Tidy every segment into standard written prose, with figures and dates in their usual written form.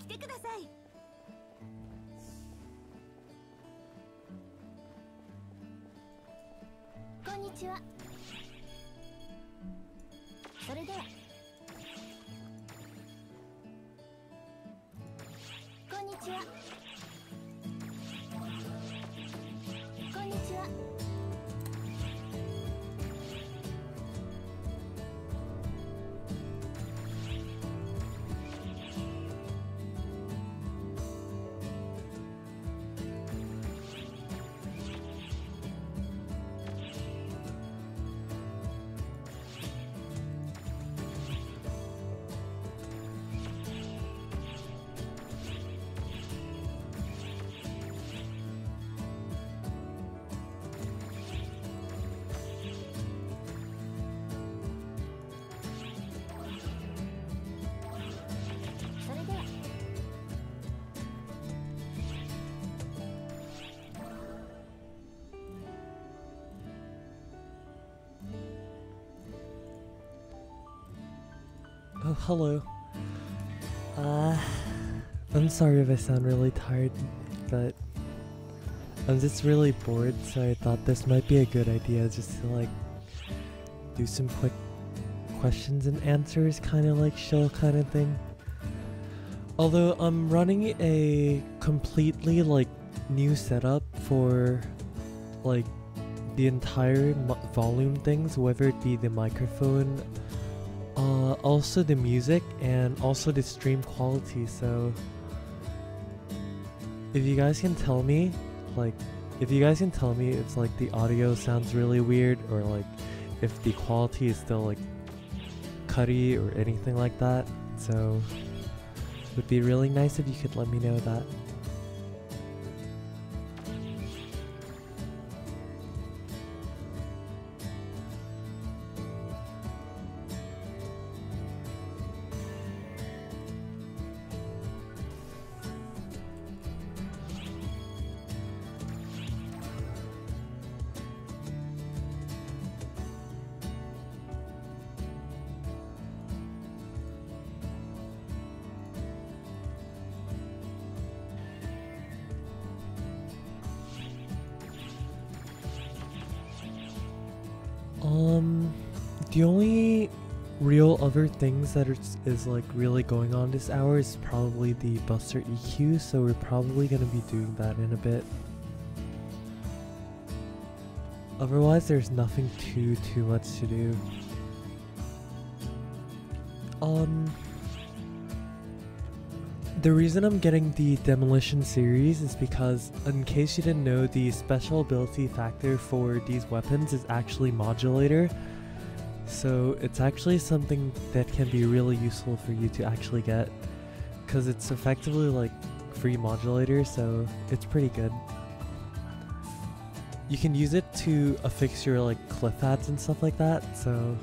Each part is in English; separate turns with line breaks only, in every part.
てください。こんにちは。それでは。こんにちは。こんにちは。
Oh, hello. I'm sorry if I sound really tired, but I'm just really bored, so I thought this might be a good idea just to like do some quick questions and answers, kind of like show kind of thing. Although I'm running a completely like new setup for like the entire volume things, whether it be the microphone, also the music, and also the stream quality. So if you guys can tell me if like the audio sounds really weird, or like if the quality is still like cutty or anything like that, so it would be really nice if you could let me know that. The only real other things that is like really going on this hour is probably the Buster EQ, so we're probably gonna be doing that in a bit. Otherwise, there's nothing too much to do. The reason I'm getting the Demolition series is because, in case you didn't know, the special ability factor for these weapons is actually modulator. So it's actually something that can be really useful for you to actually get, because it's effectively like free modulator, so it's pretty good. You can use it to affix your like cliff hats and stuff like that, so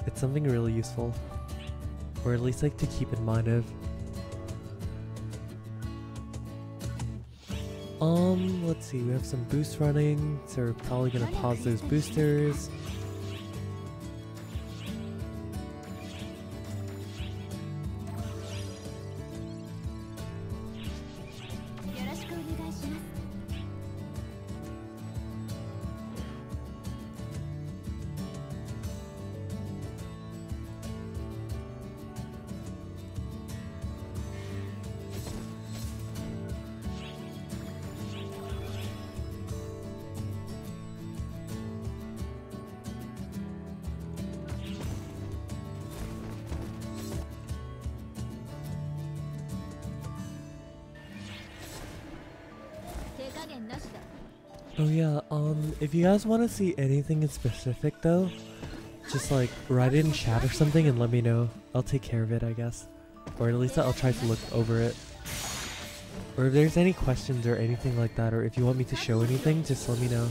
it's something really useful, or at least like to keep in mind of. Let's see, we have some boosts running, so we're probably gonna pause those boosters. Oh yeah, if you guys want to see anything in specific though, just like write it in chat or something and let me know. I'll take care of it, I guess. Or at least I'll try to look over it. Or if there's any questions or anything like that, or if you want me to show anything, just let me know.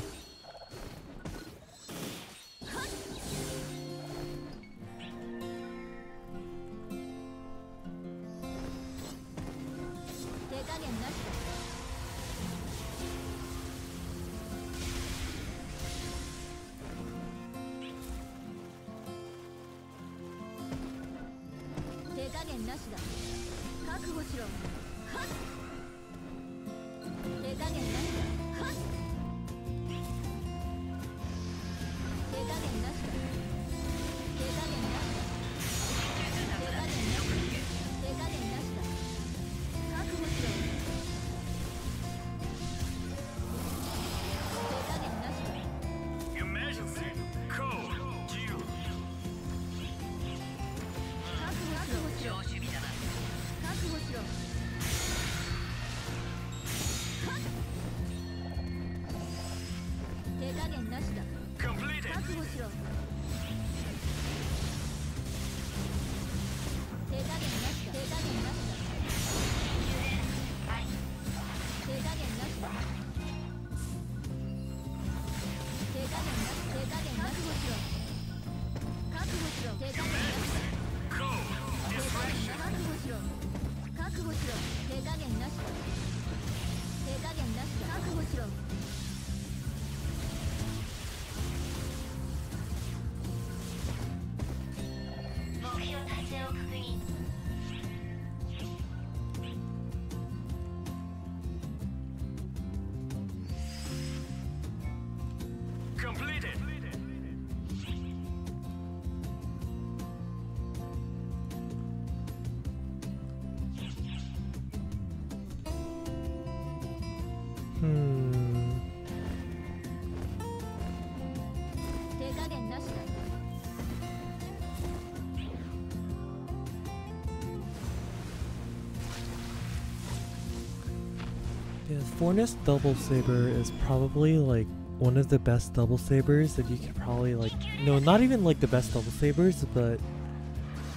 Yeah, Fornus Double Saber is probably like one of the best double sabers that you could probably like, no, not even like the best double sabers, but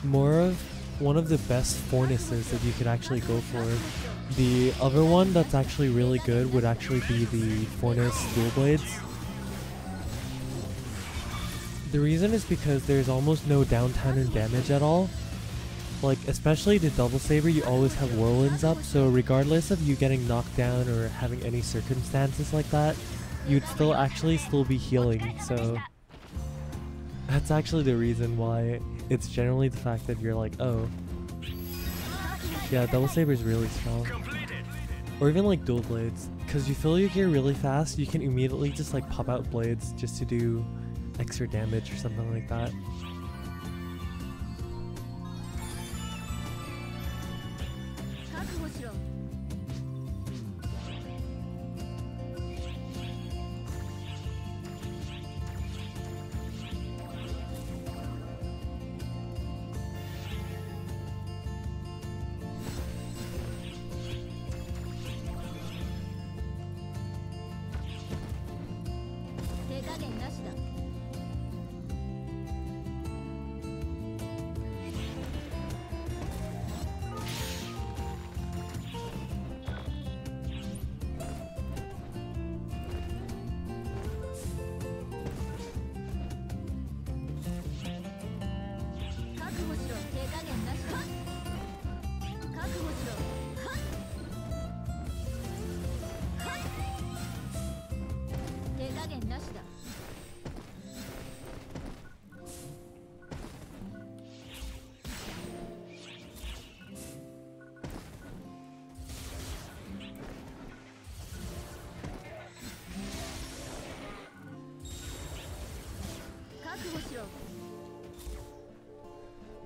more of one of the best Fornuses that you could actually go for. The other one that's actually really good would actually be the Fornus Dual Blades. The reason is because there's almost no downtime in damage at all. Like, especially the double saber, you always have whirlwinds up, so regardless of you getting knocked down or having any circumstances like that, you'd still be healing, so that's actually the reason why. It's generally the fact that you're like, oh, yeah, double saber is really strong. Or even like dual blades, because you fill your gear really fast, you can immediately just like pop out blades just to do extra damage or something like that.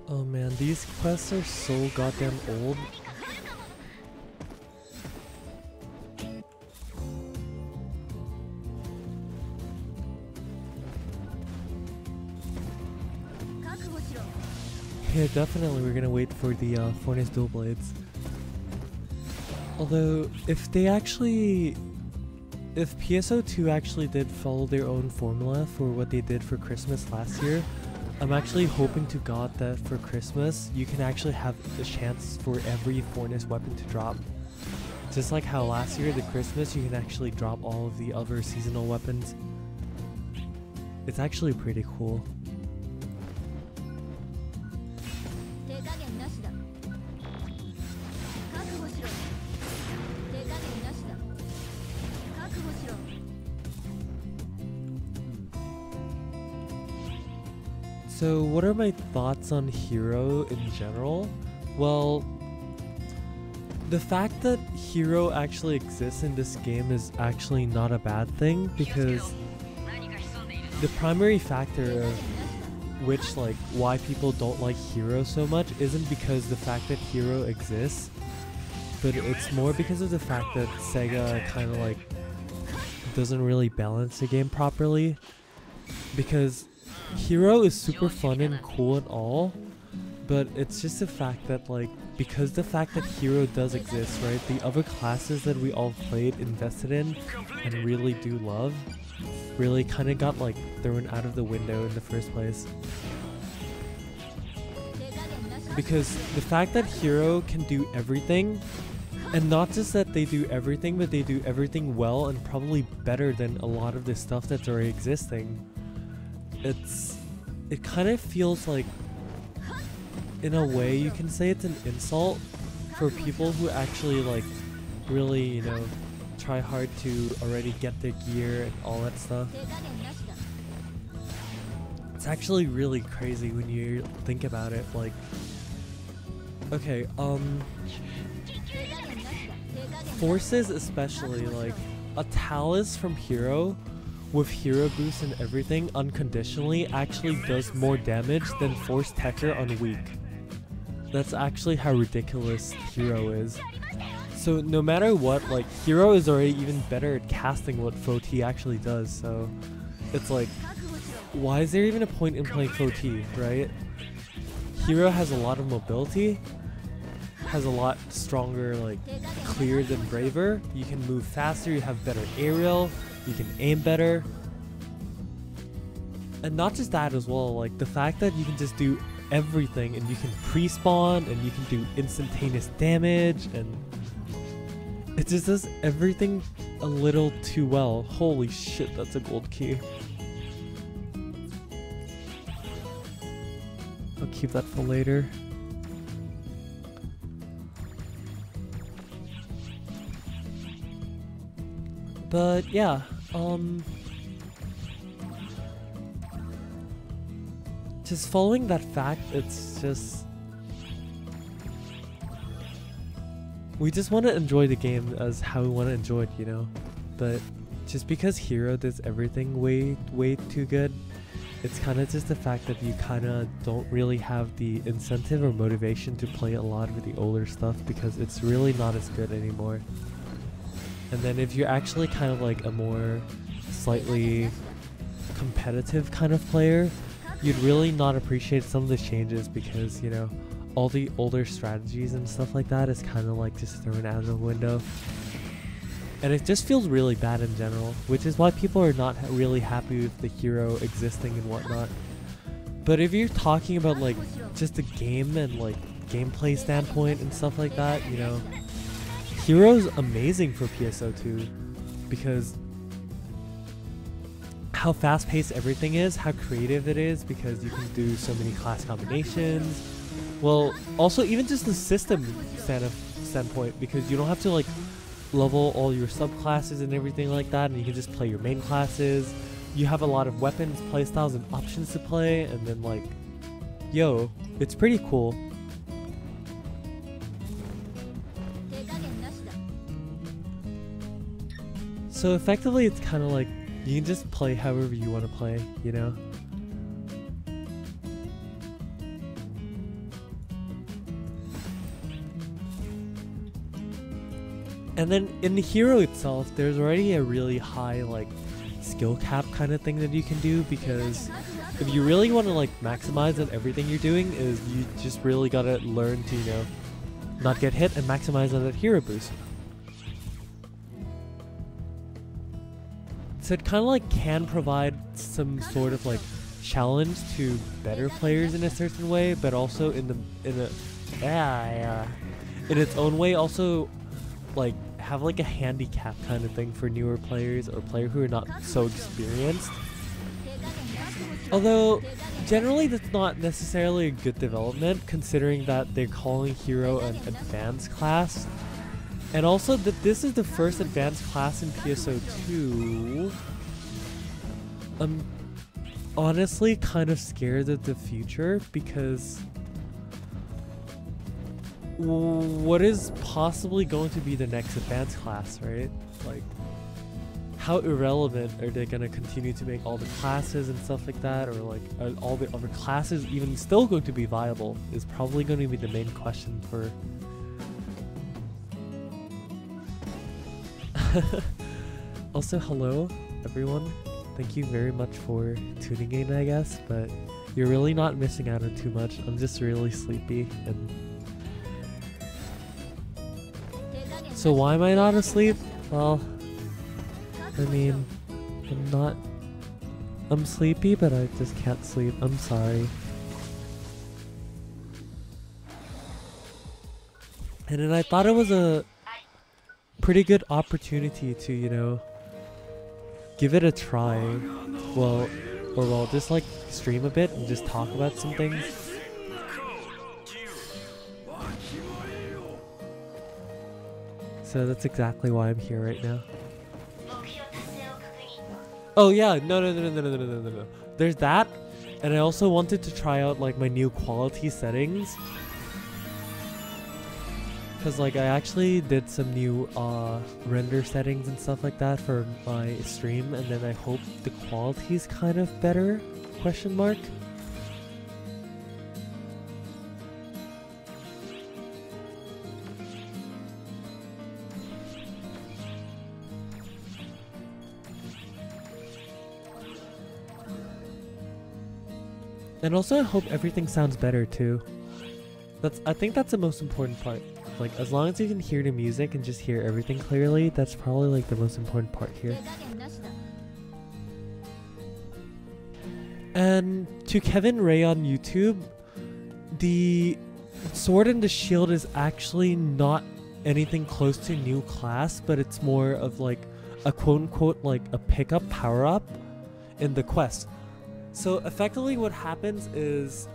Oh man, these quests are so goddamn old. Yeah, definitely we're gonna wait for the Fornus Dual Blades. Although, if PSO2 actually did follow their own formula for what they did for Christmas last year, I'm actually hoping to God that for Christmas, you can actually have the chance for every Fornus weapon to drop. Just like how last year, the Christmas, you can actually drop all of the other seasonal weapons. It's actually pretty cool. So what are my thoughts on Hero in general? Well, the fact that hero actually exists in this game is actually not a bad thing, because the primary factor of which, like, why people don't like hero so much isn't because the fact that hero exists, but it's more because of the fact that SEGA kind of like doesn't really balance the game properly. Because hero is super fun and cool and all, but it's just the fact that, like, because the fact that hero does exist, right, the other classes that we all played, invested in, and really do love, really kind of got like thrown out of the window in the first place. Because the fact that hero can do everything, and not just that they do everything, but they do everything well and probably better than a lot of the stuff that's already existing, it kind of feels like, in a way you can say it's an insult for people who actually like really, you know, try hard to already get their gear and all that stuff. It's actually really crazy when you think about it. Like, okay, forces especially, like a Talus from hero with hero boost and everything unconditionally actually does more damage than Force Techer on weak. That's actually how ridiculous hero is. So no matter what, like, hero is already even better at casting what Foti actually does, so it's like, why is there even a point in playing Foti, right? Hero has a lot of mobility, has a lot stronger, like, clear than braver. You can move faster, you have better aerial, you can aim better. And not just that as well, like the fact that you can just do everything, and you can pre-spawn, and you can do instantaneous damage, and it just does everything a little too well. Holy shit, that's a gold key. I'll keep that for later. But yeah, just following that fact, it's just, we just want to enjoy the game as how we want to enjoy it, you know? But just because hero does everything way too good, it's kind of just the fact that you kind of don't really have the incentive or motivation to play a lot of the older stuff, because it's really not as good anymore. And then if you're actually kind of like a more slightly competitive kind of player, you'd really not appreciate some of the changes, because, you know, all the older strategies and stuff like that is kind of like just thrown out of the window. And it just feels really bad in general, which is why people are not really happy with the hero existing and whatnot. But if you're talking about like just the game and like gameplay standpoint and stuff like that, you know, hero's amazing for PSO2, because how fast-paced everything is, how creative it is, because you can do so many class combinations. Well, also even just the system standpoint, because you don't have to like level all your subclasses and everything like that, and you can just play your main classes. You have a lot of weapons, playstyles, and options to play, and then like, yo, it's pretty cool. So effectively, it's kind of like, you can just play however you want to play, you know? And then in the hero itself, there's already a really high like skill cap kind of thing that you can do, because if you really want to like maximize on everything you're doing, is you just really gotta learn to, you know, not get hit and maximize on that hero boost. So it kind of like can provide some sort of like challenge to better players in a certain way, but also in its own way also like have like a handicap kind of thing for newer players or players who are not so experienced. Although generally that's not necessarily a good development, considering that they're calling hero an advanced class. And also that this is the first advanced class in PSO2. I'm honestly kind of scared of the future, because what is possibly going to be the next advanced class, right? Like, how irrelevant are they gonna continue to make all the classes and stuff like that, or like are all the other classes even still going to be viable is probably going to be the main question for. Also, hello everyone. Thank you very much for tuning in, I guess, but you're really not missing out on too much. I'm just really sleepy, and so why am I not asleep? Well, I mean, I'm sleepy, but I just can't sleep. I'm sorry. And then I thought it was a pretty good opportunity to, you know, give it a try. Well, just like stream a bit and just talk about some things. So that's exactly why I'm here right now. Oh yeah, no. There's that, and I also wanted to try out like my new quality settings. Cause like I actually did some new render settings and stuff like that for my stream, and then I hope the quality's kind of better, question mark. And also I hope everything sounds better too. I think that's the most important part. Like, as long as you can hear the music and just hear everything clearly, that's probably like the most important part here. And to Kevin Ray on YouTube, the Sword and the Shield is actually not anything close to new class, but it's more of like a quote-unquote like a pickup power-up in the quest. So effectively what happens is,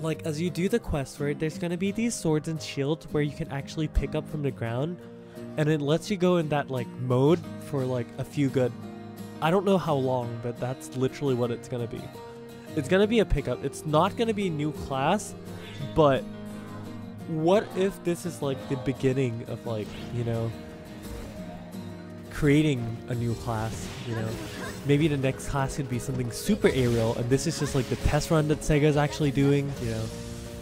like as you do the quest, right, there's gonna be these swords and shields where you can actually pick up from the ground, and it lets you go in that like mode for like a few good, I don't know how long, but that's literally what it's gonna be. It's gonna be a pickup. It's not gonna be a new class, but what if this is like the beginning of like, you know, creating a new class, you know? Maybe the next class could be something super aerial, and this is just like the test run that Sega is actually doing, you know?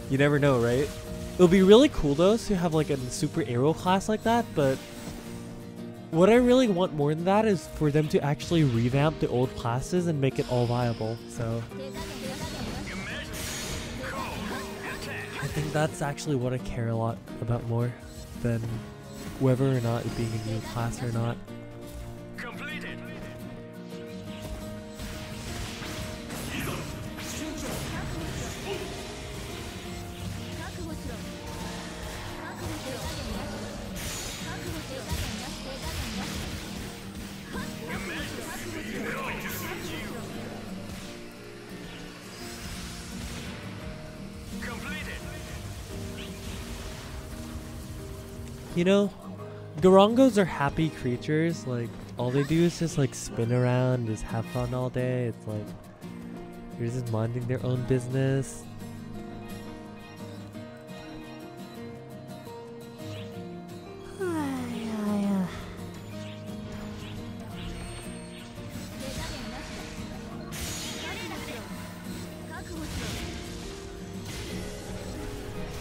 You never know, right? It'll be really cool though to have like a super aerial class like that, but what I really want more than that is for them to actually revamp the old classes and make it all viable, so I think that's actually what I care a lot about more than whether or not it being a new class or not. You know, Gorongos are happy creatures. Like, all they do is just like spin around, just have fun all day. It's like, they're just minding their own business.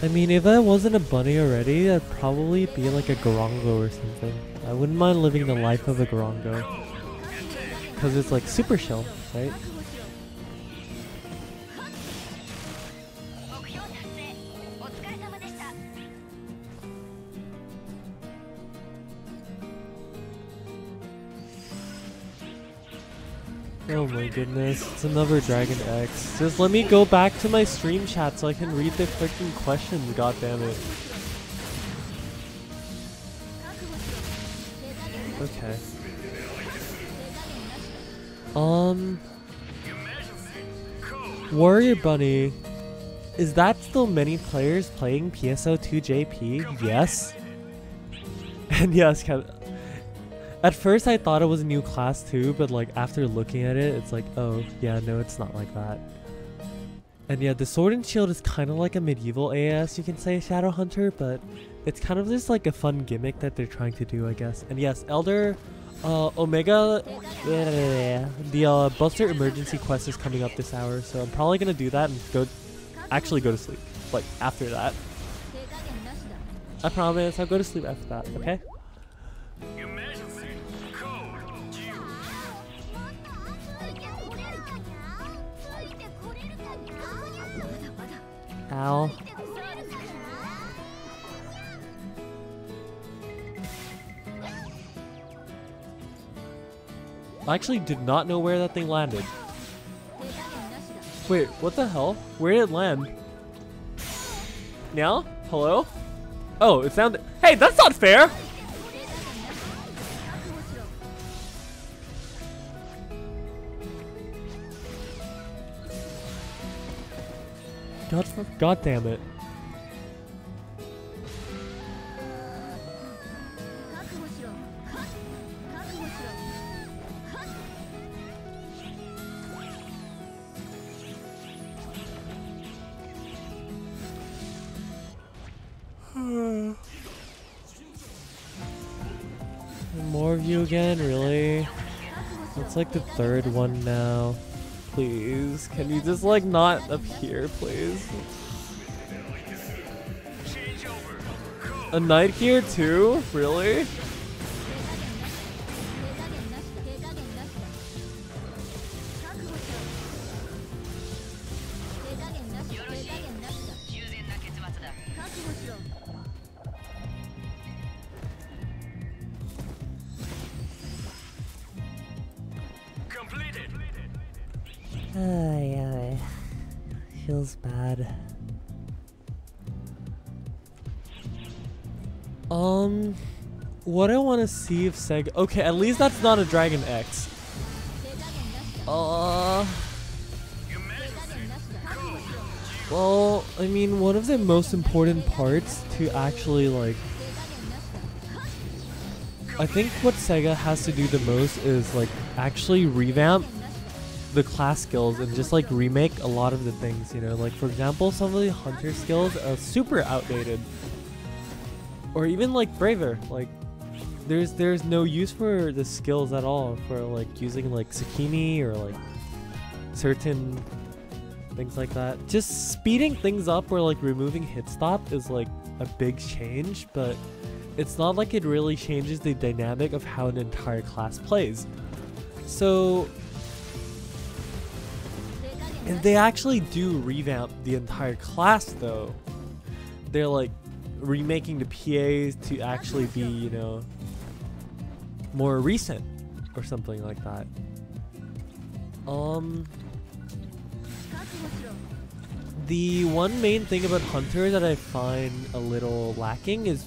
I mean, if I wasn't a bunny already, I'd probably be like a Gorongo or something. I wouldn't mind living the life of a Gorongo. Because it's like super chill, right? Oh my goodness, it's another Dragon X. Just let me go back to my stream chat so I can read the freaking questions, goddammit. Okay. Warrior Bunny, is that still many players playing PSO2 JP? Yes. And yes, at first I thought it was a new class too, but like after looking at it, it's like, oh yeah, no, it's not like that. And yeah, the Sword and Shield is kind of like a medieval AS, you can say, Shadow Hunter, but it's kind of just like a fun gimmick that they're trying to do, I guess. And yes, Elder Omega, the Buster Emergency quest is coming up this hour, so I'm probably gonna do that and actually go to sleep. Like after that, I promise I'll go to sleep after that. Okay. Ow. I actually did not know where that thing landed. Wait, what the hell? Where did it land? Now? Hello? Oh, it sounded— Hey, that's not fair! God damn it. More of you again, really? It's like the third one now. Please, can you just like not appear, please? A knight here too? Really? Yeah, feels bad. What I want to see if SEGA— okay, at least that's not a Dragon X. Well, I mean, one of the most important parts to actually like— I think what SEGA has to do the most is like actually revamp the class skills and just like remake a lot of the things, you know, like for example, some of the hunter skills are super outdated, or even like braver, like there's no use for the skills at all for like using like Sakimi or like certain things like that. Just speeding things up or like removing hit stop is like a big change, but it's not like it really changes the dynamic of how an entire class plays. So if they actually do revamp the entire class though, they're like remaking the PAs to actually be, you know, more recent or something like that. The one main thing about Hunter that I find a little lacking is,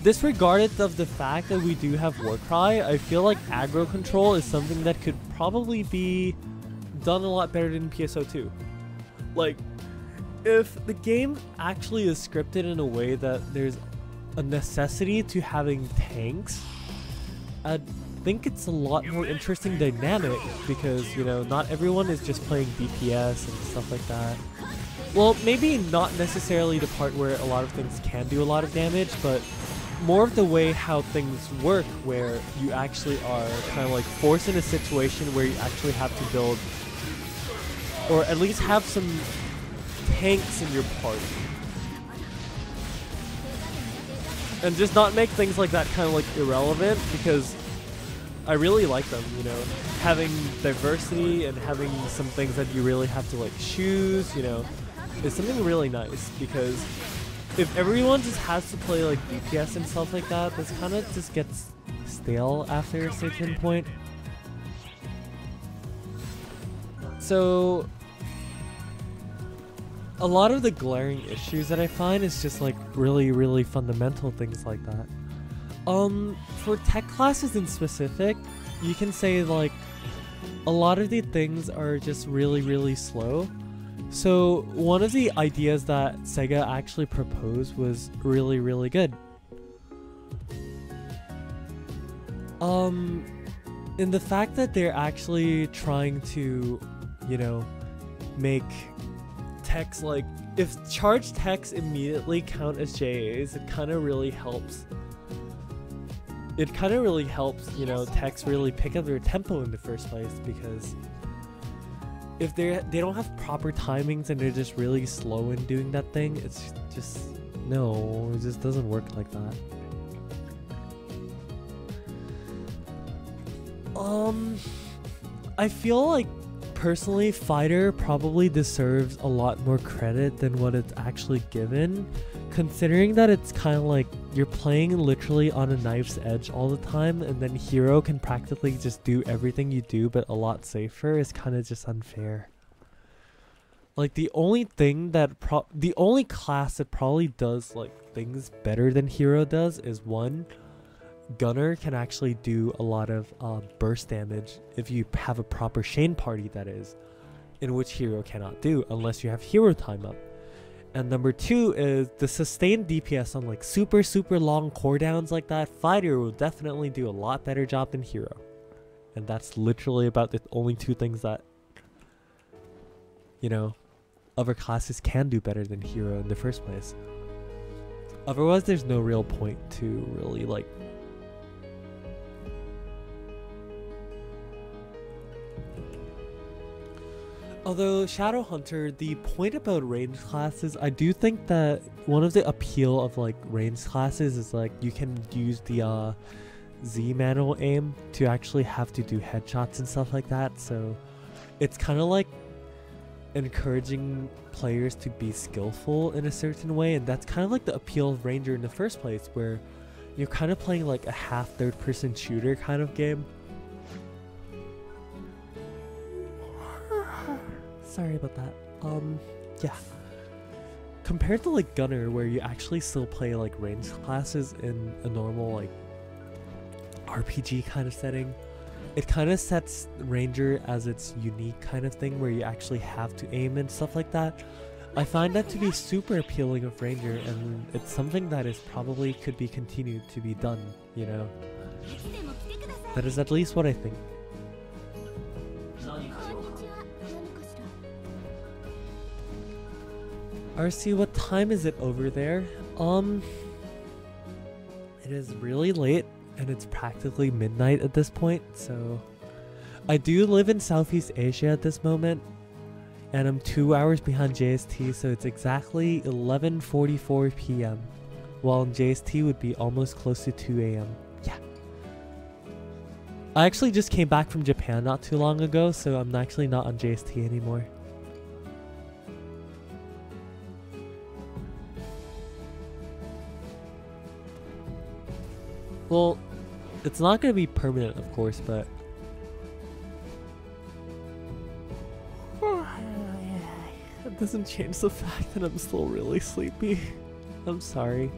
disregarded of the fact that we do have Warcry, I feel like aggro control is something that could probably be done a lot better than PSO2. Like, if the game actually is scripted in a way that there's a necessity to having tanks, I think it's a lot more interesting dynamic, because, you know, not everyone is just playing DPS and stuff like that. Well, maybe not necessarily the part where a lot of things can do a lot of damage, but more of the way how things work, where you actually are kind of like forced in a situation where you actually have to build, or at least have some tanks in your party. And just not make things like that kind of like irrelevant, because I really like them, you know, having diversity and having some things that you really have to like choose, you know, is something really nice, because if everyone just has to play like DPS and stuff like that, this kind of just gets stale after a certain point. So a lot of the glaring issues that I find is just like really fundamental things like that. For tech classes in specific, you can say like a lot of the things are just really slow. So one of the ideas that SEGA actually proposed was really good. In the fact that they're actually trying to, you know, make techs, like, if charged techs immediately count as JAs, it kind of really helps. It kind of really helps, you know, techs really pick up their tempo in the first place, because if they don't have proper timings and they're just really slow in doing that thing, it's just, no, it just doesn't work like that. I feel like personally Fighter probably deserves a lot more credit than what it's actually given, considering that it's kind of like you're playing literally on a knife's edge all the time, and then Hero can practically just do everything you do but a lot safer is kind of just unfair. Like the only thing that the only class that probably does like things better than Hero does is one, Gunner can actually do a lot of burst damage if you have a proper Shane party, that is, in which Hero cannot do unless you have Hero time up. And number two is the sustained DPS on like super long cooldowns like that. Fighter will definitely do a lot better job than Hero, and that's literally about the only two things that, you know, other classes can do better than Hero in the first place. Otherwise there's no real point to really like Although Shadowhunter, the point about range classes, I do think that one of the appeal of like range classes is like you can use the Z manual aim to actually have to do headshots and stuff like that. So it's kind of like encouraging players to be skillful in a certain way, and that's kind of like the appeal of Ranger in the first place, where you're kind of playing like a half third person shooter kind of game. Sorry about that. Yeah. Compared to like Gunner, where you actually still play like ranged classes in a normal like RPG kind of setting, it kind of sets Ranger as its unique kind of thing where you actually have to aim and stuff like that. I find that to be super appealing of Ranger, and it's something that is probably could be continued to be done, you know. That is at least what I think. RC, what time is it over there? It is really late and it's practically midnight at this point, so I do live in Southeast Asia at this moment, and I'm 2 hours behind JST, so it's exactly 11:44 p.m. while in JST would be almost close to 2 a.m. Yeah. I actually just came back from Japan not too long ago, so I'm actually not on JST anymore. Well, it's not going to be permanent, of course, but it doesn't change the fact that I'm still really sleepy. I'm sorry.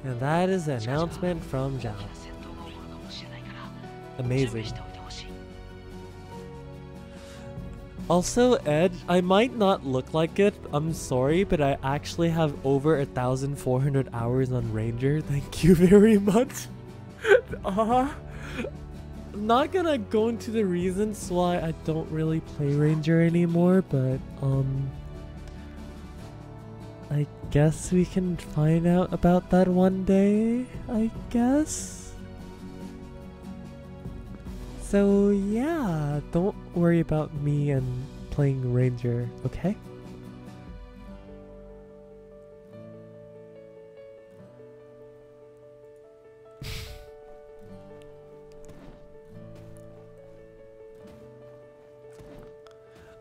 And that is an announcement from Zhao. Amazing. Also, Ed, I might not look like it, I'm sorry, but I actually have over 1,400 hours on Ranger. Thank you very much. I'm not gonna go into the reasons why I don't really play Ranger anymore, but I guess we can find out about that one day, I guess. So yeah, don't worry about me and playing Ranger, okay?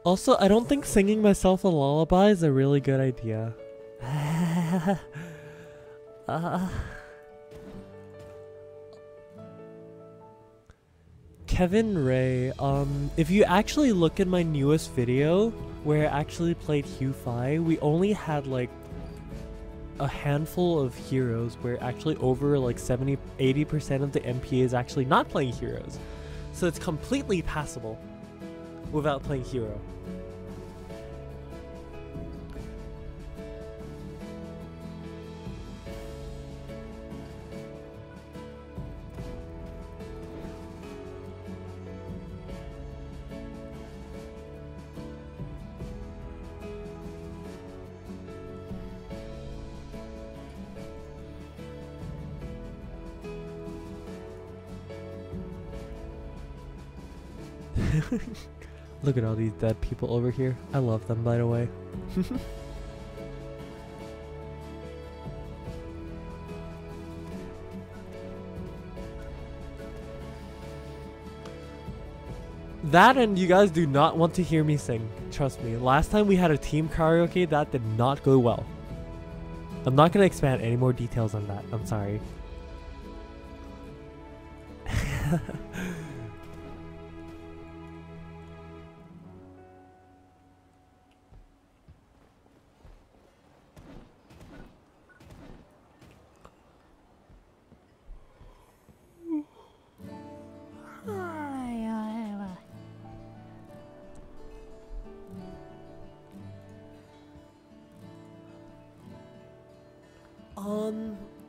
Also, I don't think singing myself a lullaby is a really good idea. Kevin Ray, if you actually look at my newest video where I actually played Hugh Fi, we only had like a handful of heroes where actually over like 70-80% of the MPA is actually not playing heroes. So it's completely passable without playing hero. Look at all these dead people over here. I love them, by the way. That and you guys do not want to hear me sing. Trust me. Last time we had a team karaoke, that did not go well. I'm not going to expand any more details on that. I'm sorry.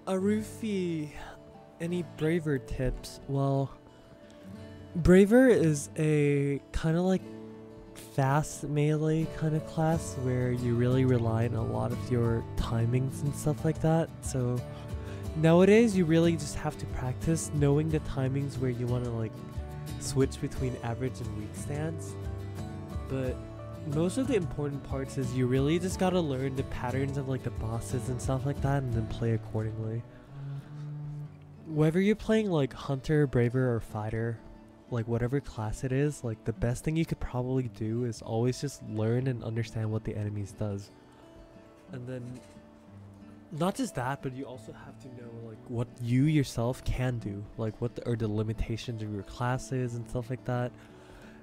Arufi, any Braver tips? Well, Braver is a kind of like fast melee kind of class where you really rely on a lot of your timings and stuff like that. So nowadays you really just have to practice knowing the timings where you want to like switch between average and weak stance. But most of the important parts is you really just gotta learn the patterns of like the bosses and stuff like that and then play accordingly. Whether you're playing like Hunter, Braver, or Fighter, like whatever class it is, like the best thing you could probably do is always just learn and understand what the enemies does. And then not just that, but you also have to know like what you yourself can do, like what are the limitations of your classes and stuff like that.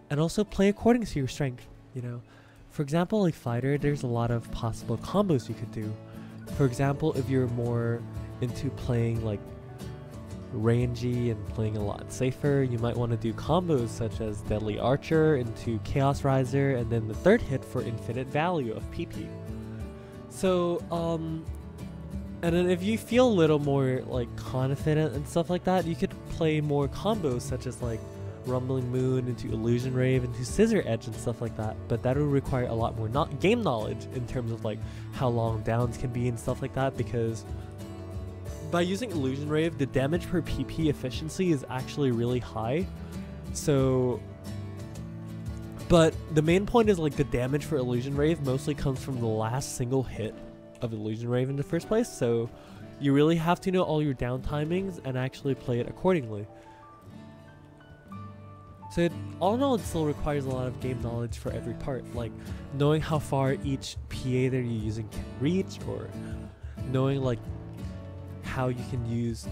And also play according to your strength, you know. For example, like Fighter, there's a lot of possible combos you could do. For example, if you're more into playing like rangy and playing a lot safer, you might want to do combos such as Deadly Archer into Chaos Riser and then the third hit for infinite value of PP. So, and then if you feel a little more like confident and stuff like that, you could play more combos such as like Rumbling Moon into Illusion Rave into Scissor Edge and stuff like that, but that would require a lot more game knowledge in terms of like how long downs can be and stuff like that, because by using Illusion Rave, the damage per PP efficiency is actually really high. So, but the main point is like the damage for Illusion Rave mostly comes from the last single hit of Illusion Rave in the first place, so you really have to know all your down timings and actually play it accordingly. So all in all, it still requires a lot of game knowledge for every part, like knowing how far each PA that you're using can reach, or knowing like how you can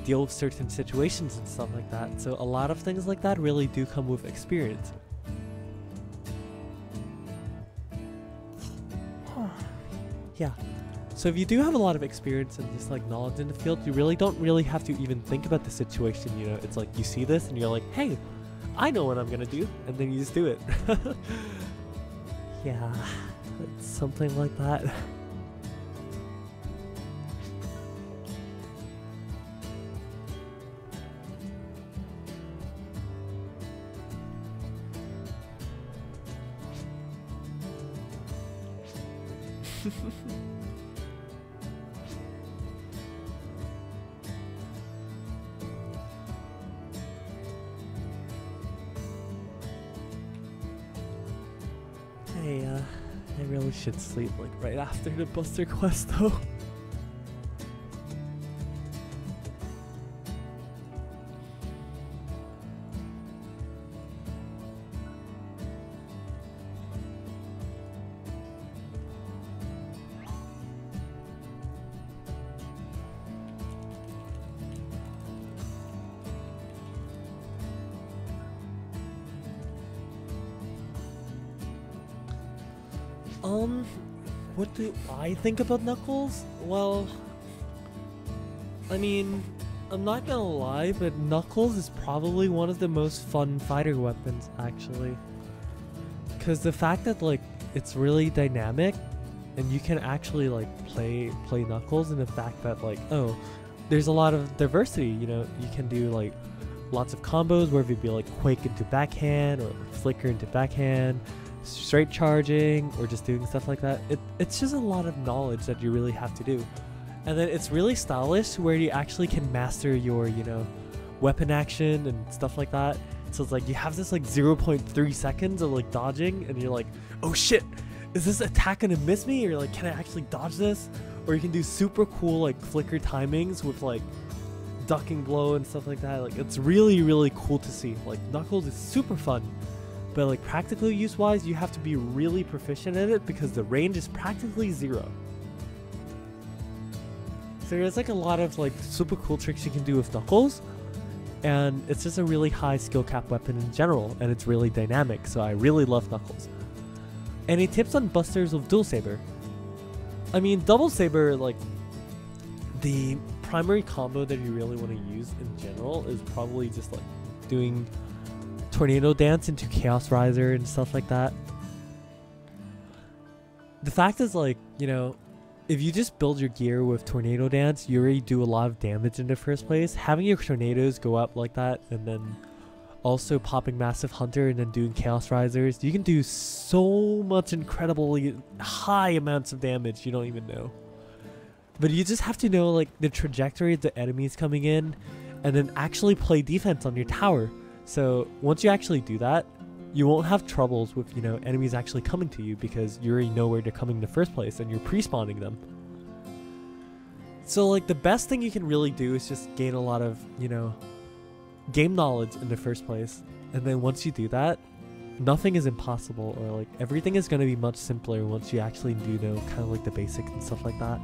deal with certain situations and stuff like that. So a lot of things like that really do come with experience. Yeah. So if you do have a lot of experience and just like knowledge in the field, you really don't have to even think about the situation, you know. It's like you see this and you're like, hey, I know what I'm gonna do, and then you just do it. Yeah, it's something like that. Hey, I really should sleep like right after the Buster quest though. What do I think about Knuckles? Well, I mean, I'm not gonna lie, but Knuckles is probably one of the most fun fighter weapons, actually. Because the fact that, like, it's really dynamic, and you can actually, like, play Knuckles, and the fact that, like, oh, there's a lot of diversity, you know? You can do, like, lots of combos, where it'd be, like, Quake into backhand, or Flicker into backhand, straight charging, or just doing stuff like that. It's just a lot of knowledge that you really have to do. And then it's really stylish where you actually can master your, you know, weapon action and stuff like that. So it's like you have this like 0.3 seconds of like dodging, and you're like, oh shit, is this attack gonna miss me? Or like, can I actually dodge this? Or you can do super cool like flicker timings with like ducking blow and stuff like that. Like, it's really, really cool to see. Like, Knuckles is super fun. But like practical use wise, you have to be really proficient at it because the range is practically 0. So there's like a lot of like super cool tricks you can do with Knuckles, and it's just a really high skill cap weapon in general, and it's really dynamic, so I really love Knuckles. Any tips on busters with Dual Saber? I mean, Double Saber, like, the primary combo that you really want to use in general is probably just like doing Tornado Dance into Chaos Riser and stuff like that. The fact is, like, you know, if you just build your gear with Tornado Dance, you already do a lot of damage in the first place. Having your tornadoes go up like that, and then also popping Massive Hunter and then doing Chaos Risers, you can do so much incredibly high amounts of damage you don't even know. But you just have to know, like, the trajectory of the enemies coming in, and then actually play defense on your tower. So once you actually do that, you won't have troubles with, you know, enemies actually coming to you because you already know where they're coming in the first place and you're pre-spawning them. So like the best thing you can really do is just gain a lot of, you know, game knowledge in the first place. And then once you do that, nothing is impossible, or like everything is going to be much simpler once you actually do know kind of like the basics and stuff like that.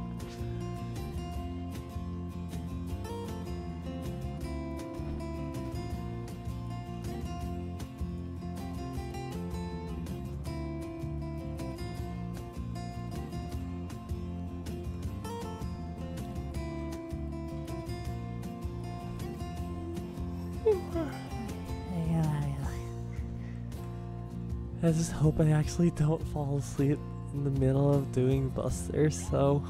I just hope I actually don't fall asleep in the middle of doing busters, so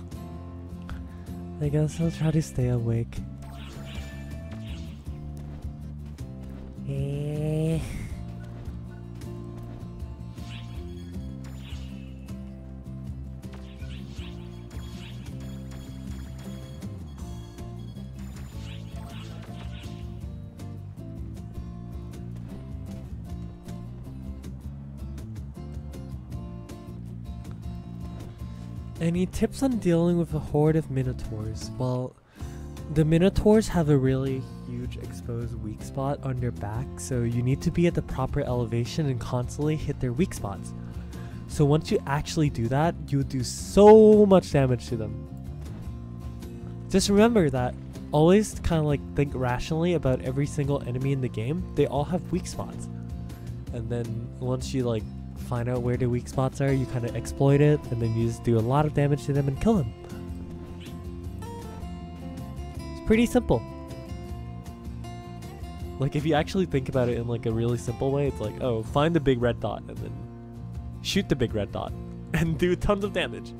I guess I'll try to stay awake. Any tips on dealing with a horde of Minotaurs? Well, the Minotaurs have a really huge exposed weak spot on their back, so you need to be at the proper elevation and constantly hit their weak spots. So once you actually do that, you do so much damage to them. Just remember that always kind of like think rationally about every single enemy in the game. They all have weak spots. And then once you like find out where the weak spots are, you kind of exploit it, and then you just do a lot of damage to them and kill them. It's pretty simple. Like, if you actually think about it in like a really simple way, it's like, oh, find the big red dot and then shoot the big red dot and do tons of damage.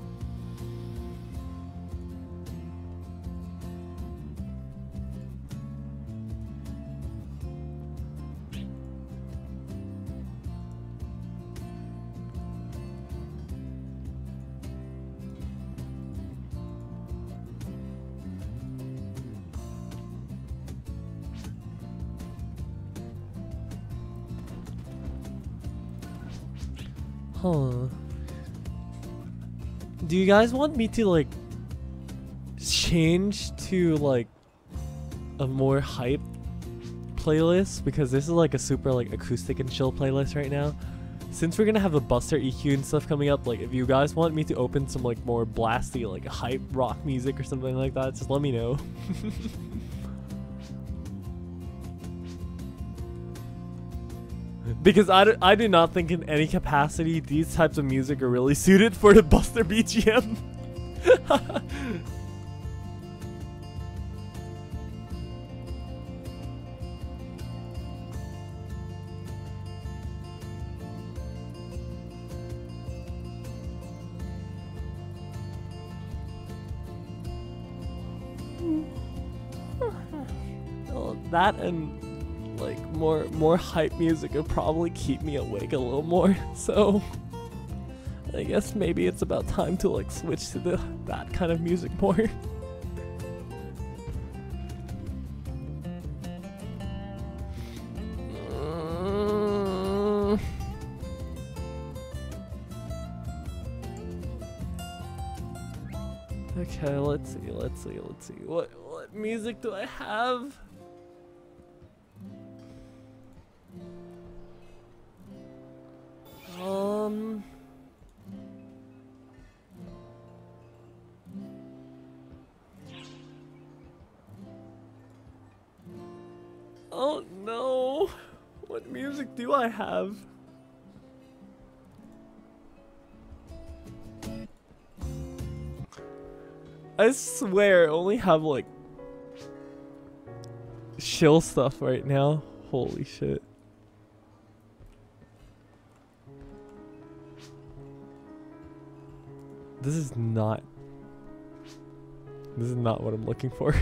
Huh. Do you guys want me to like change to like a more hype playlist? Because this is like a super like acoustic and chill playlist right now. Since we're gonna have a Buster EQ and stuff coming up, like if you guys want me to open some like more blasty like hype rock music or something like that, just let me know. Because I do not think in any capacity these types of music are really suited for the Buster BGM. that and like more hype music would probably keep me awake a little more. So I guess maybe it's about time to like switch to that kind of music more. Okay, let's see. What music do I have? Oh no. What music do I have? I swear I only have like chill stuff right now. Holy shit. This is not what I'm looking for.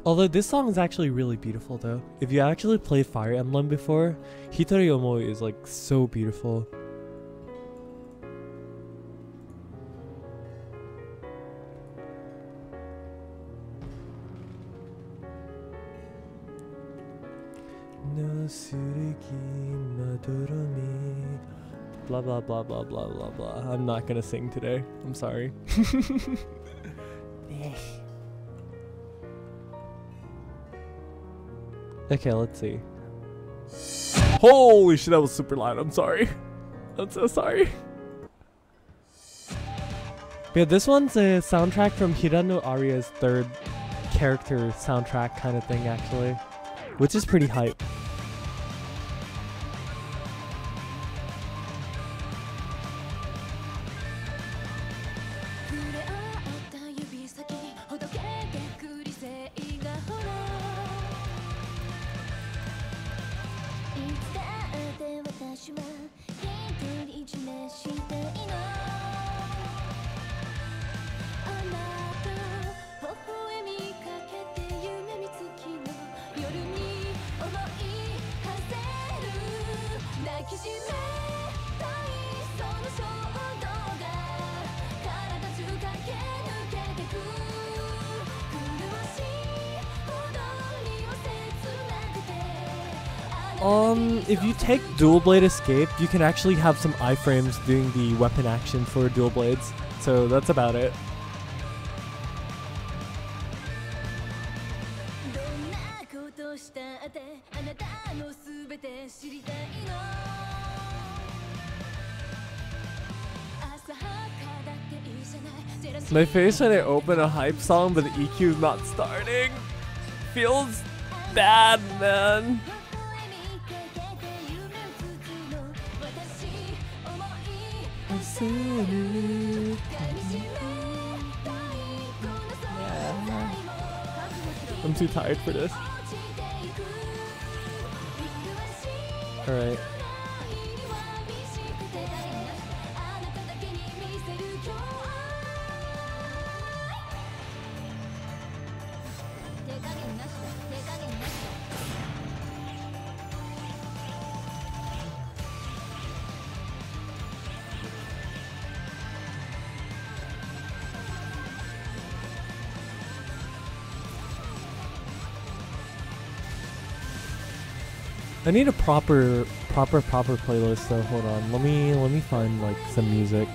Although this song is actually really beautiful though. If you actually played Fire Emblem before, Hitori Omoi is like so beautiful. No suriki madoromi. Blah blah blah blah blah blah blah. I'm not gonna sing today. I'm sorry. Okay, let's see. Holy shit, that was super loud. I'm sorry. I'm so sorry. Yeah, this one's a soundtrack from Hirano Aria's third character soundtrack kind of thing, actually. Which is pretty hype. If you take Dual Blade Escape, you can actually have some iframes doing the weapon action for Dual Blades. So that's about it. My face when I open a hype song but the EQ is not starting feels bad, man. Yeah. I'm too tired for this. Alright. I need a proper playlist though. Hold on. Let me find like some music.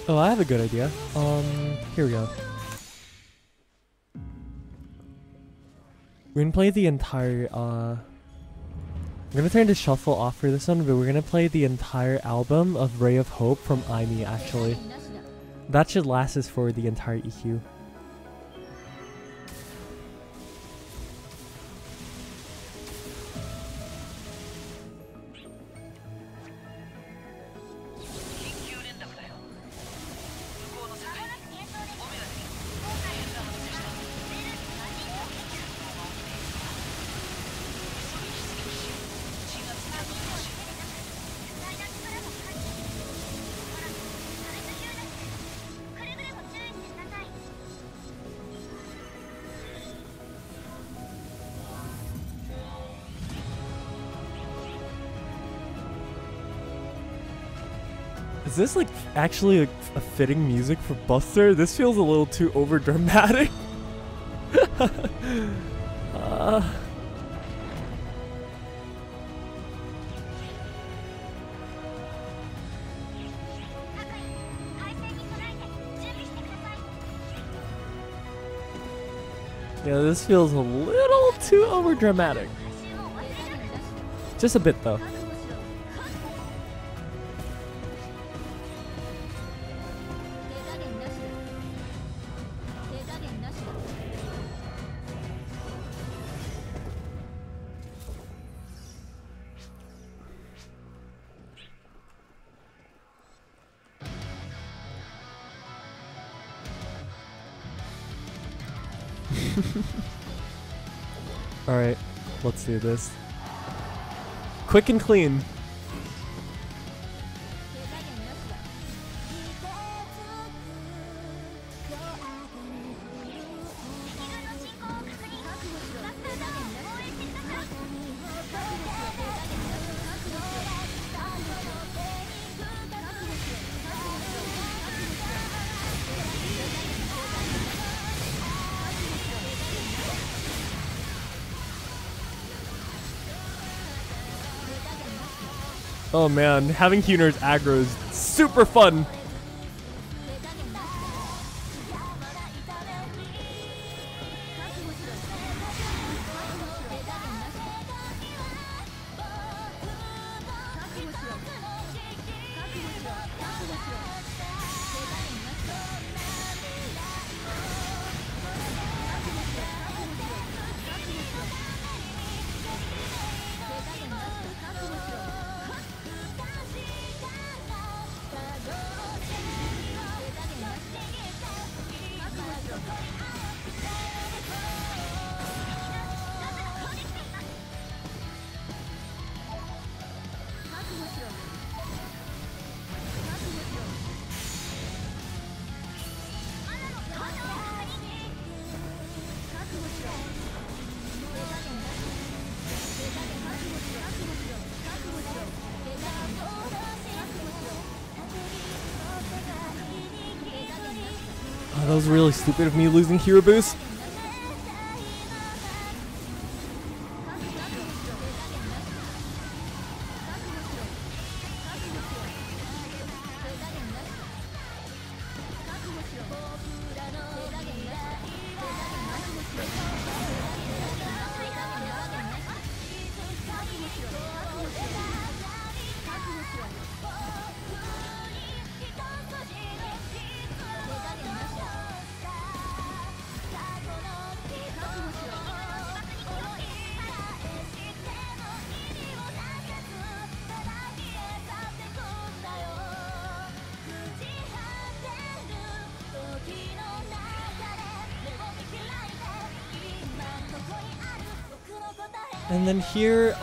Oh, I have a good idea. Here we go. We're gonna play the entire I'm gonna turn the shuffle off for this one, but we're gonna play the entire album of Ray of Hope from Aimee, actually. That should last us for the entire EQ. Is this like actually a fitting music for Buster? This feels a little too over dramatic. Yeah, this feels a little too over dramatic. Just a bit though. Alright, let's do this. Quick and clean. Oh man, having Huner's aggro is super fun. Oh, that was really stupid of me losing hero boost. And then here,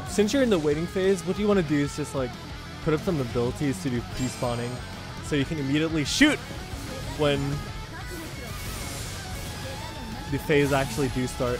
since you're in the waiting phase, what you want to do is just like put up some abilities to do pre-spawning, so you can immediately shoot when the phase actually do start.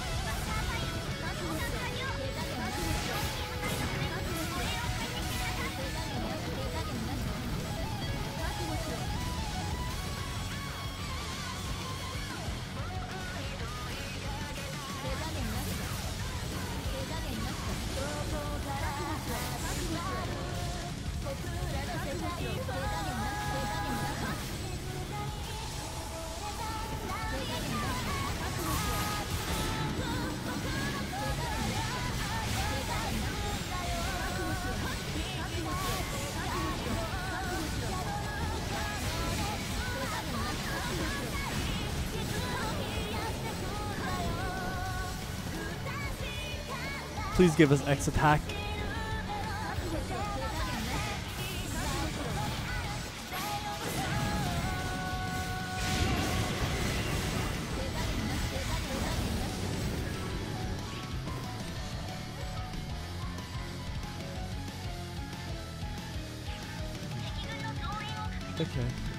Please give us X attack.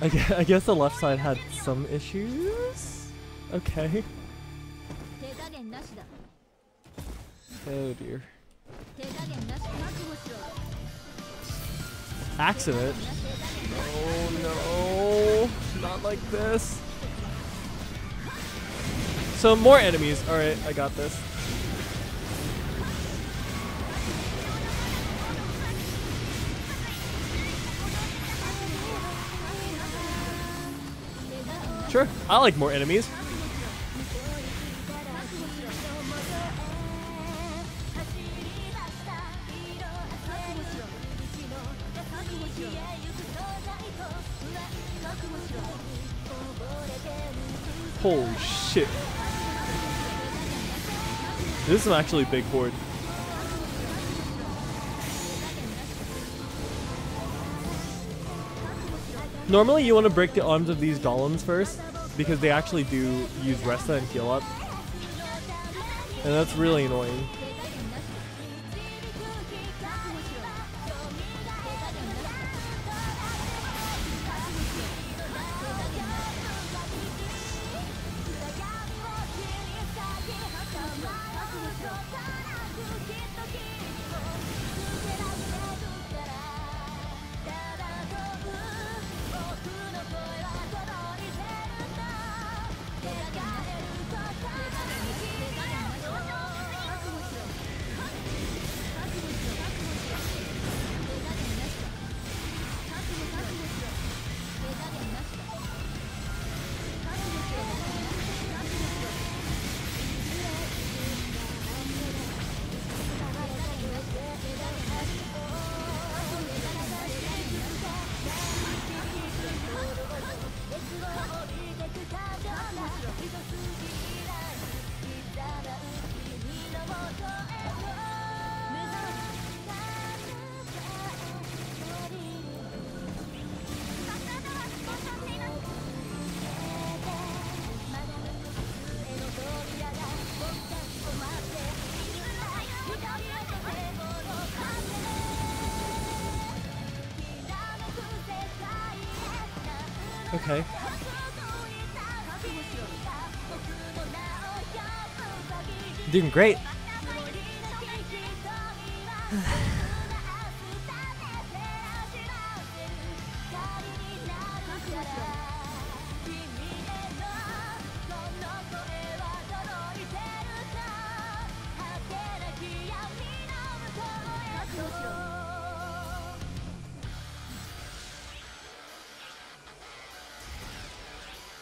Okay. I guess the left side had some issues. Okay. Oh dear. accident. Oh no, not like this. So more enemies. Alright, I got this. Sure, I like more enemies. Holy shit. This is actually a big board. Normally you want to break the arms of these golems first, because they actually do use Resta and heal up. And that's really annoying. Okay. Doing great.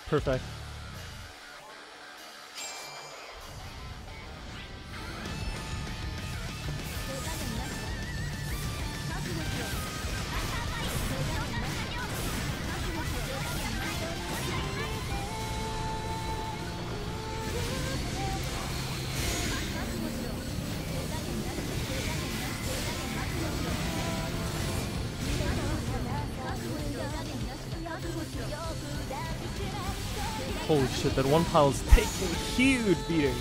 Perfect. Holy shit, that one pile is taking a huge beating.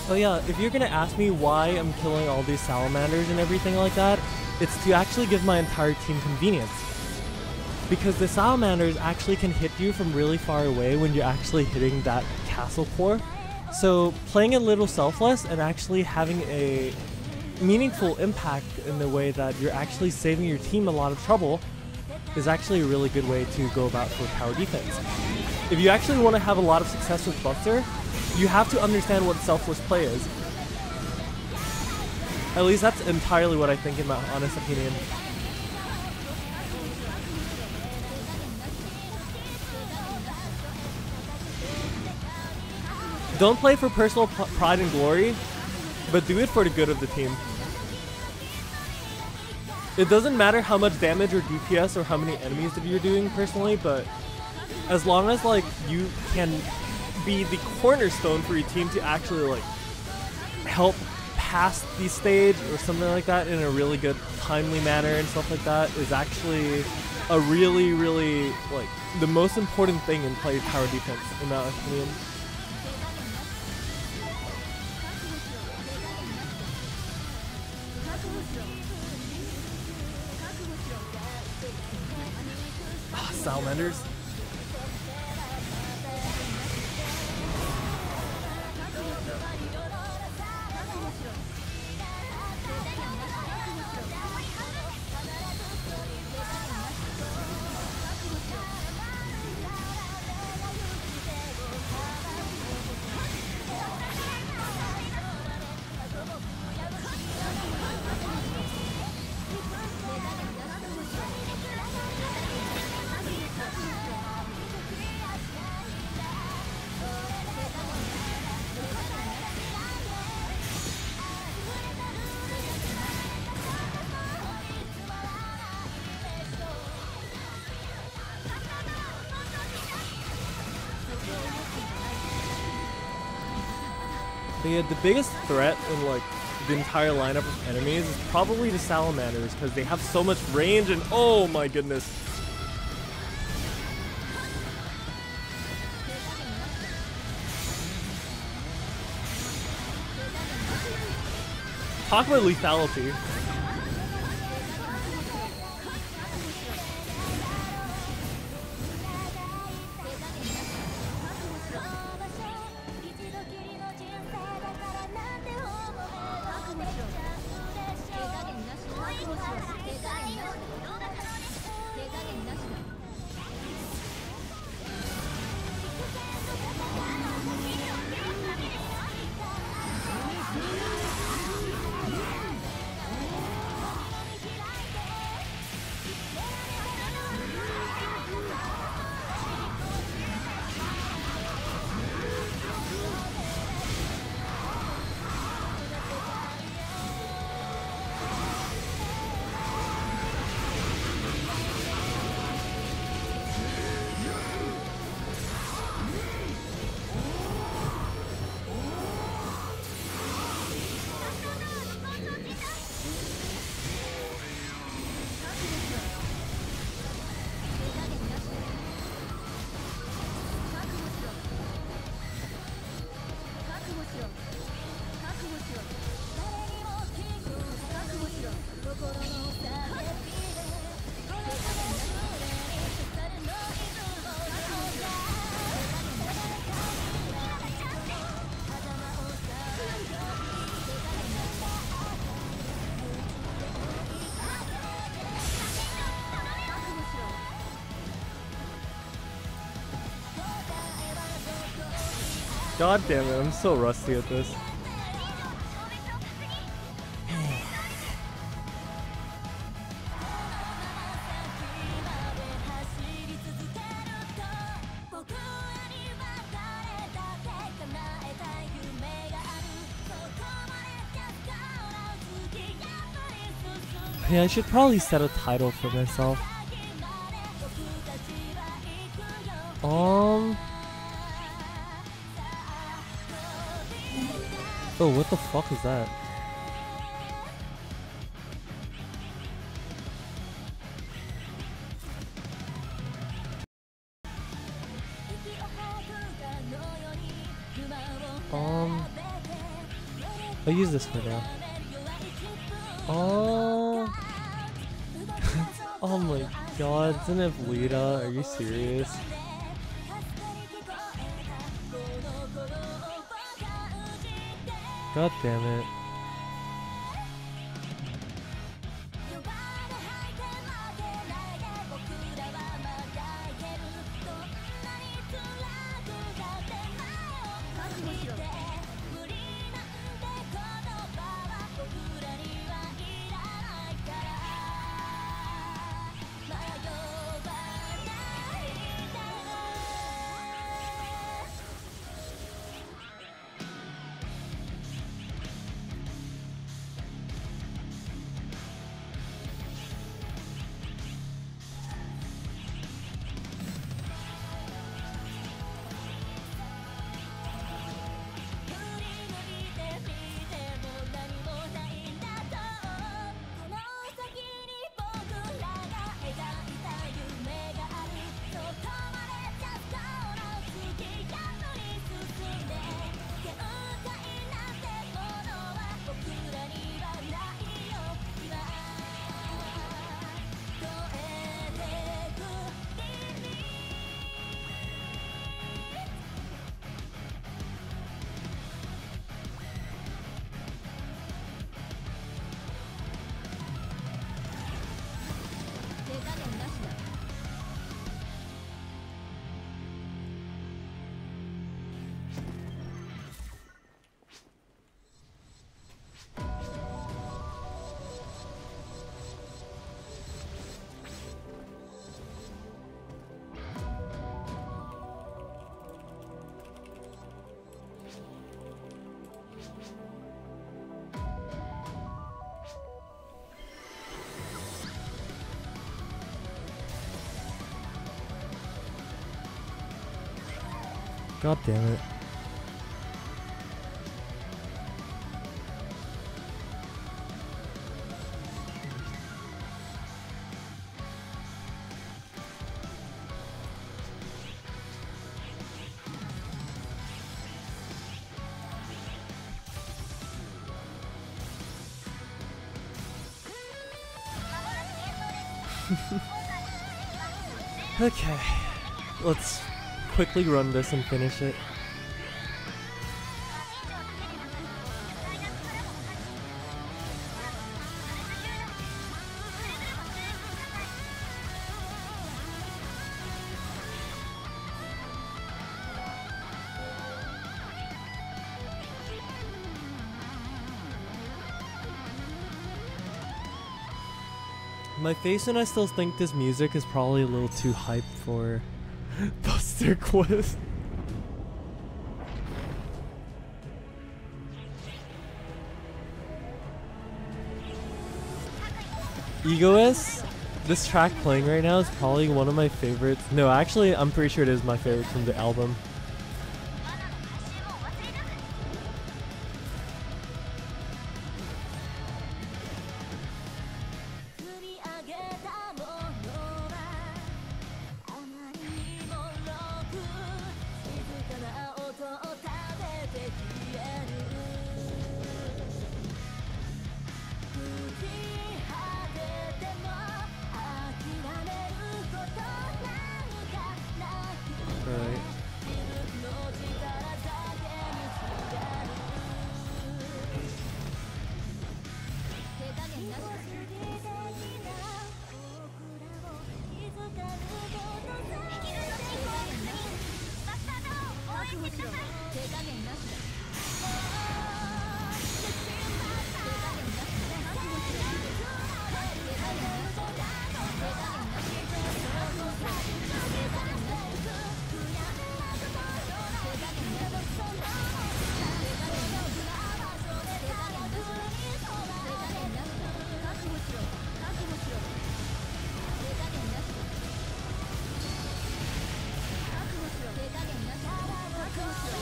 Oh yeah, if you're gonna ask me why I'm killing all these salamanders and everything like that, it's to actually give my entire team convenience. Because the salamanders actually can hit you from really far away when you're actually hitting that castle core. So playing a little selfless and actually having a meaningful impact in the way that you're actually saving your team a lot of trouble is actually a really good way to go about for tower defense. If you actually want to have a lot of success with Buster, you have to understand what selfless play is. At least that's entirely what I think in my honest opinion. Don't play for personal pride and glory, but do it for the good of the team. It doesn't matter how much damage or DPS or how many enemies that you're doing personally, but as long as like you can be the cornerstone for your team to actually like help pass the stage or something like that in a really good timely manner and stuff like that is actually a really like the most important thing in play tower defense in my opinion. Salamanders. But yeah, the biggest threat in like the entire lineup of enemies is probably the salamanders because they have so much range and oh my goodness. Talk about lethality. God damn it, I'm so rusty at this. Yeah, I should probably set a title for myself. Oh, what the fuck is that? I'll use this for now. Oh my god, isn't it Lita? Are you serious? God damn it. God damn it. Okay, let's quickly run this and finish it. My face and I still think this music is probably a little too hype for Buster Quest. Egoist, this track playing right now is probably one of my favorites. No, actually, I'm pretty sure it is my favorite from the album.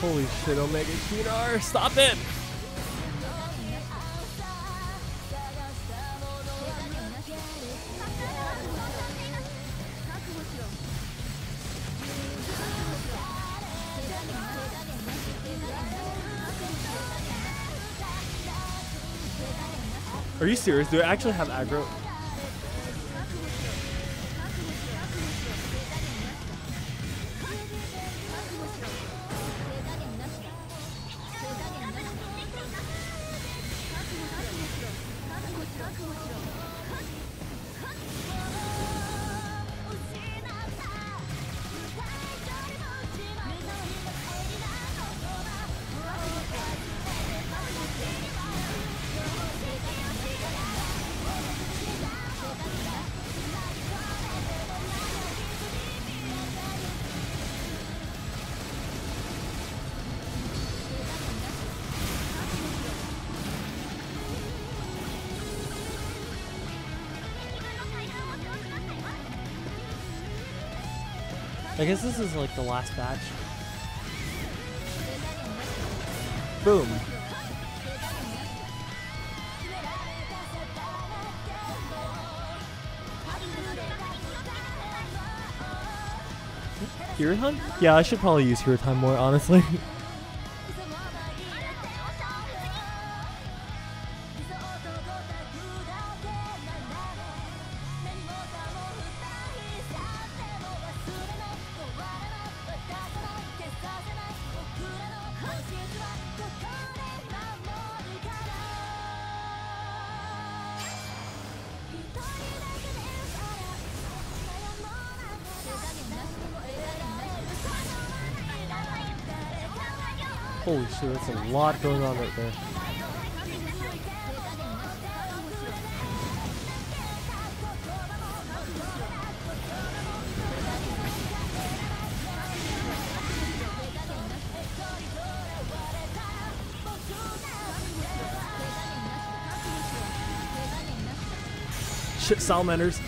Holy shit, Omega Kinar, stop it! Are you serious? Do I actually have aggro? I guess this is like the last batch. Boom. Hero Time? Yeah, I should probably use Hero Time more, honestly. Holy shit, that's a lot going on right there. Shit, salamanders.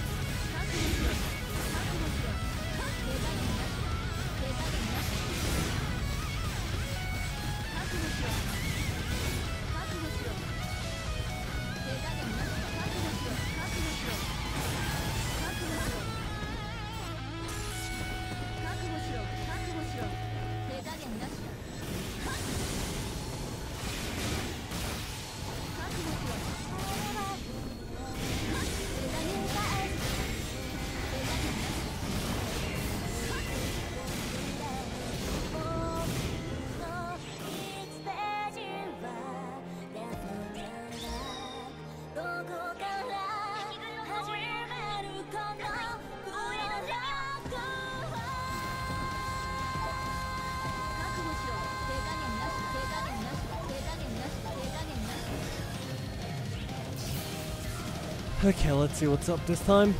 Okay, let's see what's up this time.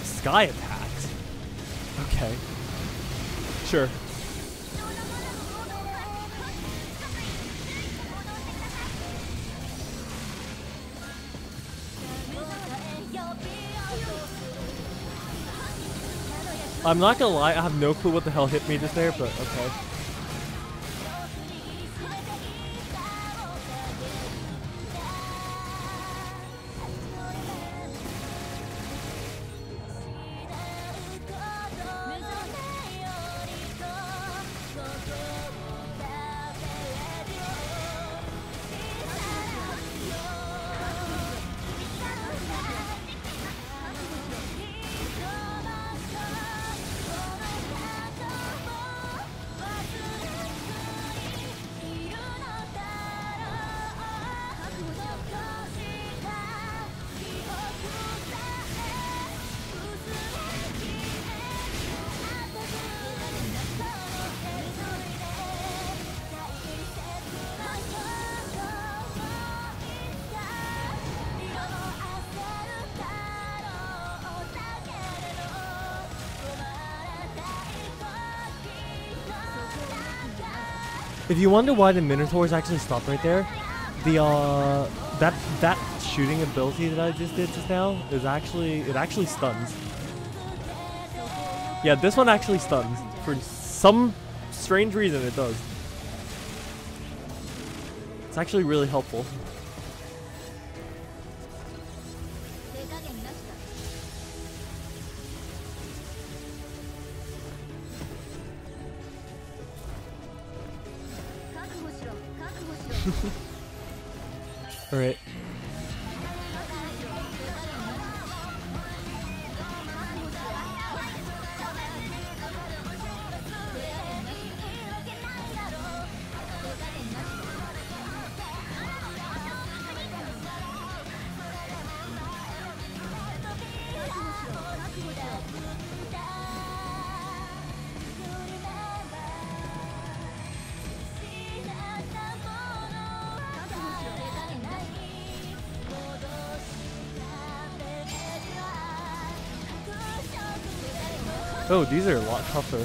Sky attacks. Okay. Sure. I'm not gonna lie, I have no clue what the hell hit me just there, but okay. If you wonder why the Minotaurs actually stopped right there, the that shooting ability that I just did just now is actually stuns. Yeah, this one actually stuns. For some strange reason it does. It's actually really helpful. Alright. Oh, these are a lot tougher.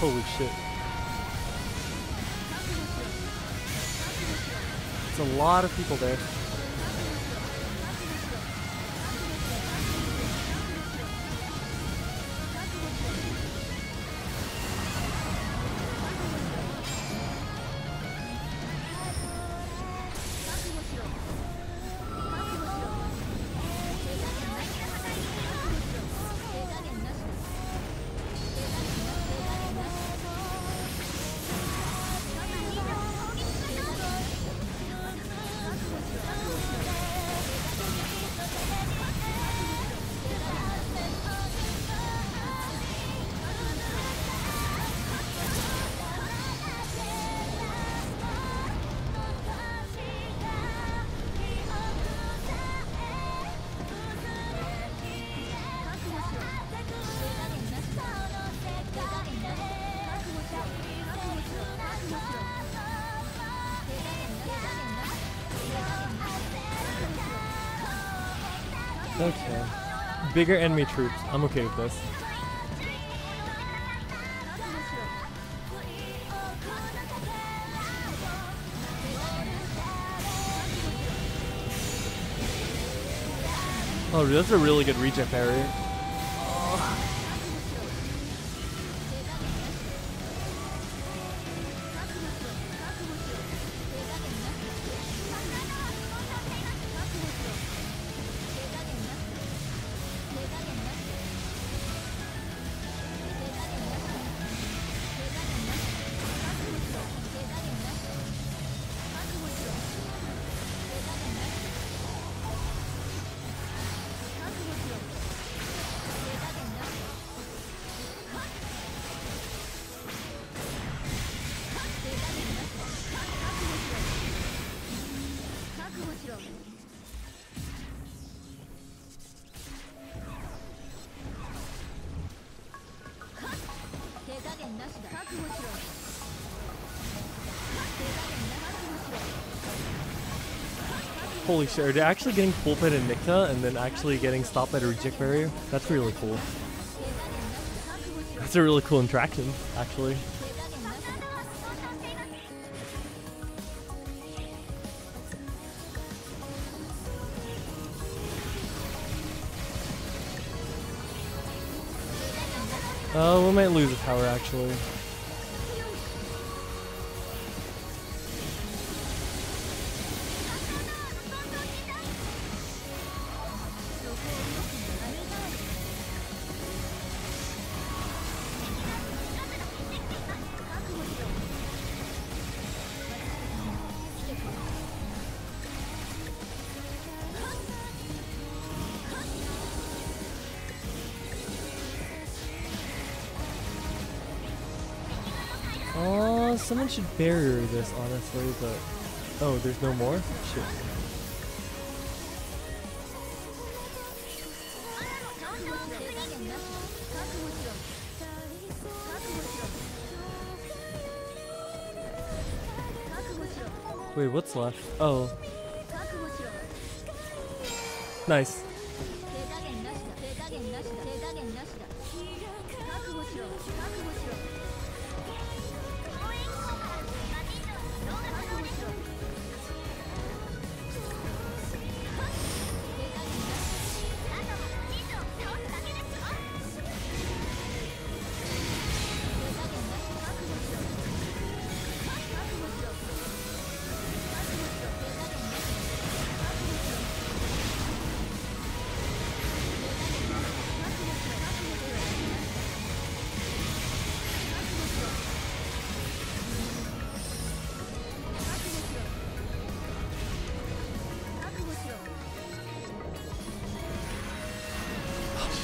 Holy shit. It's a lot of people there. Okay. Bigger enemy troops. I'm okay with this. Oh, that's a really good regen barrier. Holy shit, are they actually getting pulpit and Nikta and then actually getting stopped by the reject barrier? That's really cool. That's a really cool interaction, actually. Oh, we might lose a tower actually. Someone should barrier this, honestly, but... Oh, there's no more? Shit. Wait, what's left? Oh. Nice.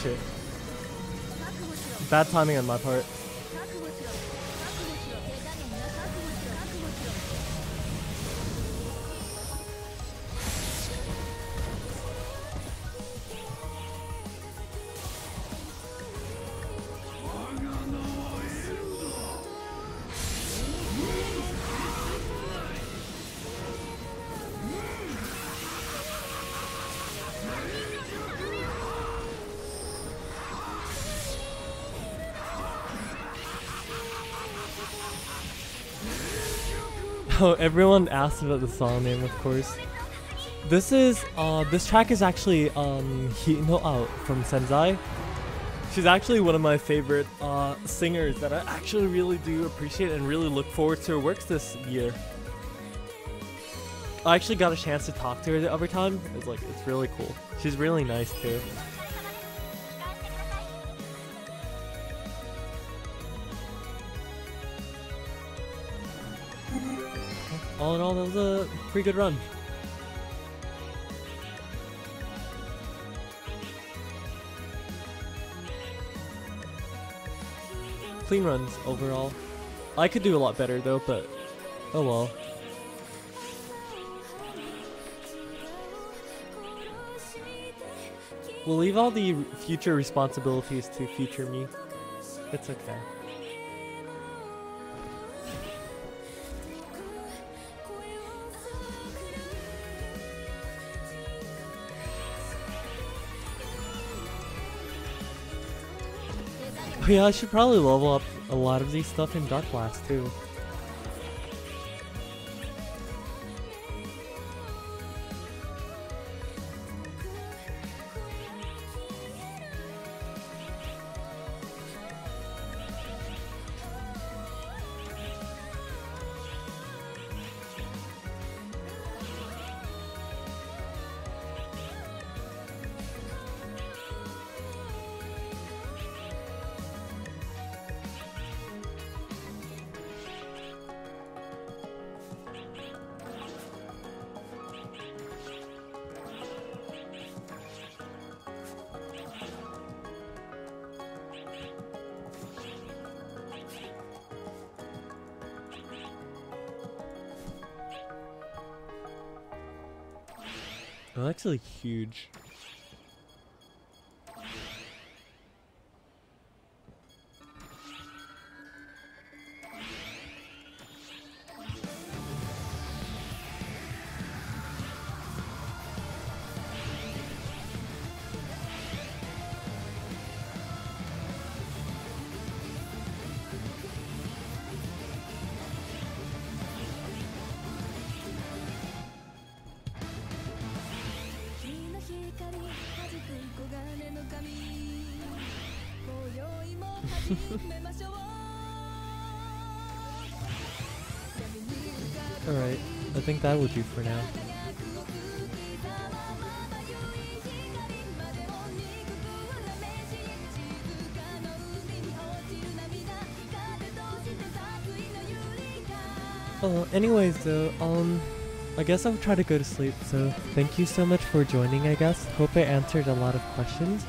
Shit. Bad timing on my part. Oh, everyone asked about the song name, of course. This is, this track is actually, Hino Out from Senzai. She's actually one of my favorite, singers that I actually really do appreciate and really look forward to her works this year. I actually got a chance to talk to her the other time. It's like, it's really cool. She's really nice too. All in all, that was a pretty good run. Clean runs overall. I could do a lot better though, but oh well. We'll leave all the future responsibilities to future me. It's okay. Oh yeah, I should probably level up a lot of these stuff in Dark Blast too. Oh, actually huge. Alright, I think that will do for now. Anyways though, I guess I'll try to go to sleep, so thank you so much for joining, I guess. Hope I answered a lot of questions.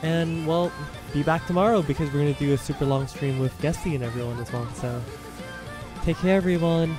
And, well, be back tomorrow because we're gonna do a super long stream with Gessie and everyone as well, so take care everyone!